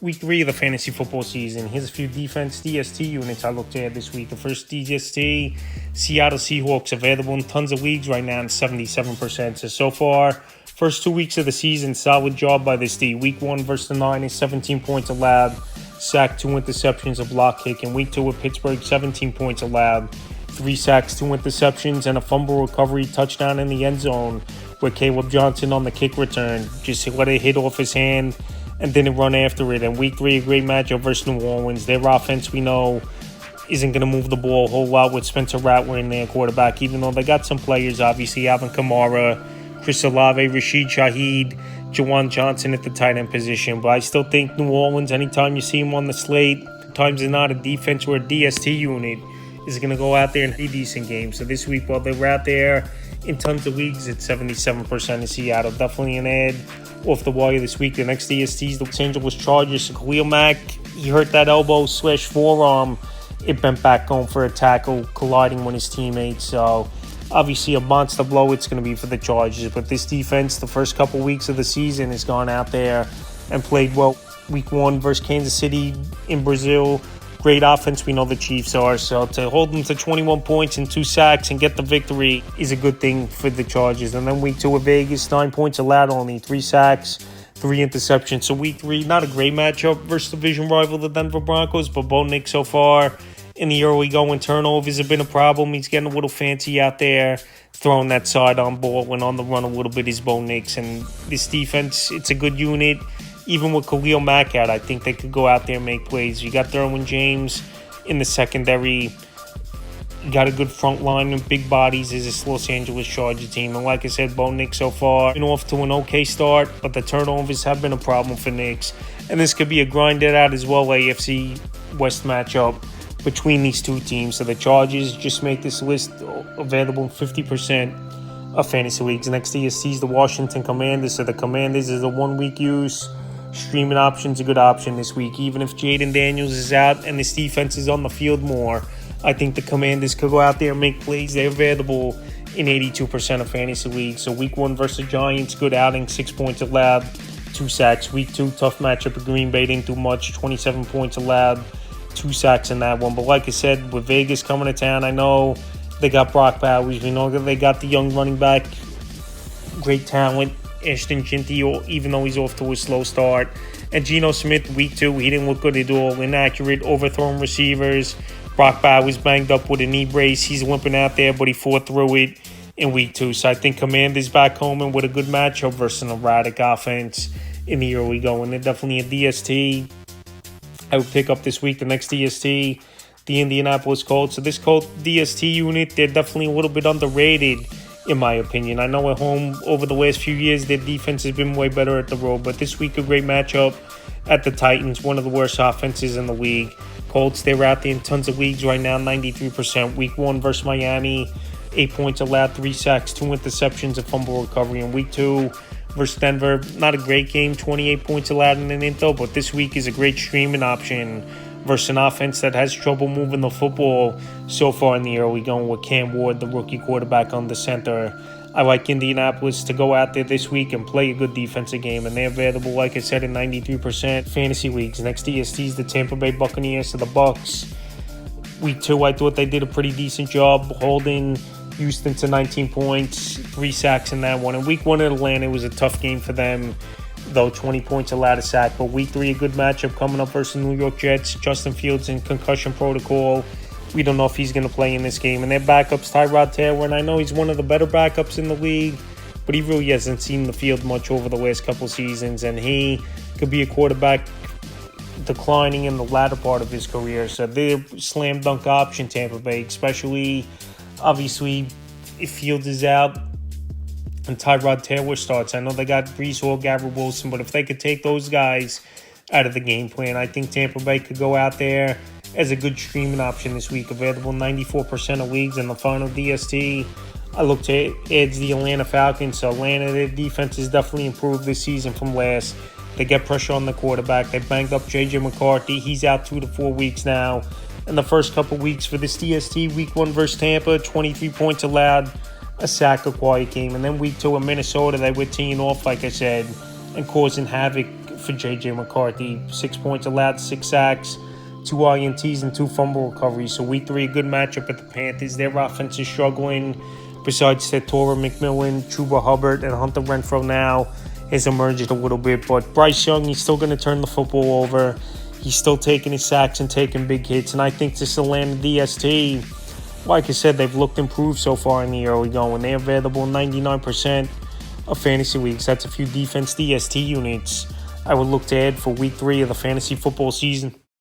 Week 3 of the fantasy football season. Here's a few defense DST units I looked at this week. The first DST, Seattle Seahawks, available in tons of leagues right now in 77%. So far, first 2 weeks of the season, solid job by this D. Week 1 versus the Niners, 17 points allowed, sack, 2 interceptions, a block kick. In Week 2 with Pittsburgh, 17 points allowed, 3 sacks, 2 interceptions, and a fumble recovery touchdown in the end zone where Caleb Johnson on the kick return just let it hit off his hand and didn't run after it. And Week 3, a great matchup versus New Orleans. Their offense, we know, isn't going to move the ball a whole lot with Spencer Rattler in their quarterback, even though they got some players, obviously, Alvin Kamara, Chris Olave, Rashid Shaheed, Jawan Johnson at the tight end position. But I still think New Orleans, anytime you see them on the slate, times they're not a defense or a DST unit, is going to go out there and play a decent game. So this week, while they were out there in tons of leagues, it's 77% of Seattle. Definitely an ad off the wire this week. The next DSTs, the Los Angeles Chargers. Khalil Mack, he hurt that elbow/forearm. It bent back going for a tackle, colliding with his teammates. So obviously a monster blow it's going to be for the Chargers. But this defense, the first couple weeks of the season, has gone out there and played well. Week 1 versus Kansas City in Brazil. Great offense, we know the Chiefs are. So to hold them to 21 points and 2 sacks and get the victory is a good thing for the Chargers. And then Week 2 with Vegas, 9 points allowed, only 3 sacks, 3 interceptions. So Week 3, not a great matchup versus division rival, the Denver Broncos. But Bo Nix so far in the early going turnovers have been a problem. He's getting a little fancy out there, throwing that sidearm ball, and on the run a little bit is Bo Nix. And this defense, it's a good unit. Even with Khalil Mack out, I think they could go out there and make plays. You got Derwin James in the secondary. You got a good front line with big bodies as this Los Angeles Charger team. And like I said, Bo Nix so far been off to an okay start, but the turnovers have been a problem for Nix. And this could be a grinded out as well AFC West matchup between these two teams. So the Chargers just make this list available in 50% of fantasy leagues. Next DST is the Washington Commanders. So the Commanders is a 1-week use. Streaming option's a good option this week. Even if Jaden Daniels is out and this defense is on the field more, I think the Commanders could go out there and make plays. They're available in 82% of fantasy leagues. So Week 1 versus the Giants, good outing, 6 points allowed, 2 sacks. Week 2, tough matchup with Green Bay, didn't do much, 27 points allowed, 2 sacks in that one. But like I said, with Vegas coming to town, I know they got Brock Bowers. We know that they got the young running back, great talent, Ashton Jinty, even though he's off to a slow start. And Geno Smith, Week 2, he didn't look good at all. Inaccurate, overthrown receivers. Brock Bowers banged up with a knee brace. He's limping out there, but he fought through it in Week 2. So I think Commanders back home and with a good matchup versus an erratic offense in the early going. They're definitely a DST. I would pick up this week the next DST, the Indianapolis Colts. So this Colt DST unit, they're definitely a little bit underrated, in my opinion. I know at home over the last few years their defense has been way better at the road, but this week a great matchup at the Titans, one of the worst offenses in the league. Colts, they're out there in tons of leagues right now, 93%. Week 1 versus Miami, 8 points allowed, 3 sacks, 2 interceptions, a fumble recovery. In Week 2 versus Denver, not a great game, 28 points allowed in an intel, but this week is a great streaming option versus an offense that has trouble moving the football so far in the early going with Cam Ward, the rookie quarterback, on the center. I like Indianapolis to go out there this week and play a good defensive game, and they're available, like I said, in 93% fantasy leagues. Next DST is the Tampa Bay Buccaneers to the Bucks. Week 2, I thought they did a pretty decent job holding Houston to 19 points, 3 sacks in that one. In Week 1 at Atlanta, it was a tough game for them, though 20 points allowed a sack. But Week 3, a good matchup coming up versus New York Jets. Justin Fields in concussion protocol. We don't know if he's going to play in this game. And their backups, Tyrod Taylor, and I know he's one of the better backups in the league, but he really hasn't seen the field much over the last couple seasons, and he could be a quarterback declining in the latter part of his career. So they're slam dunk option, Tampa Bay, especially, obviously, if Fields is out and Tyrod Taylor starts. I know they got Breece Hall, Garrett Wilson, but if they could take those guys out of the game plan, I think Tampa Bay could go out there as a good streaming option this week. Available 94% of leagues. In the final DST, I looked at edge the Atlanta Falcons. So Atlanta, their defense has definitely improved this season from last. They get pressure on the quarterback. They banged up J.J. McCarthy. He's out 2 to 4 weeks now. In the first couple weeks for this DST, Week 1 versus Tampa, 23 points allowed, a sack, a quiet game. And then Week 2 in Minnesota, they were teeing off, like I said, and causing havoc for J.J. McCarthy. 6 points allowed, 6 sacks, 2 INTs, and 2 fumble recoveries. So week 3, a good matchup at the Panthers. Their offense is struggling. Besides Torrey McMillan, Chuba Hubbard, and Hunter Renfrow now has emerged a little bit. But Bryce Young, he's still going to turn the football over. He's still taking his sacks and taking big hits. And I think this will land the DST. Like I said, they've looked improved so far in the early going. They're available 99% of fantasy leagues. That's a few defense DST units I would look to add for week 3 of the fantasy football season.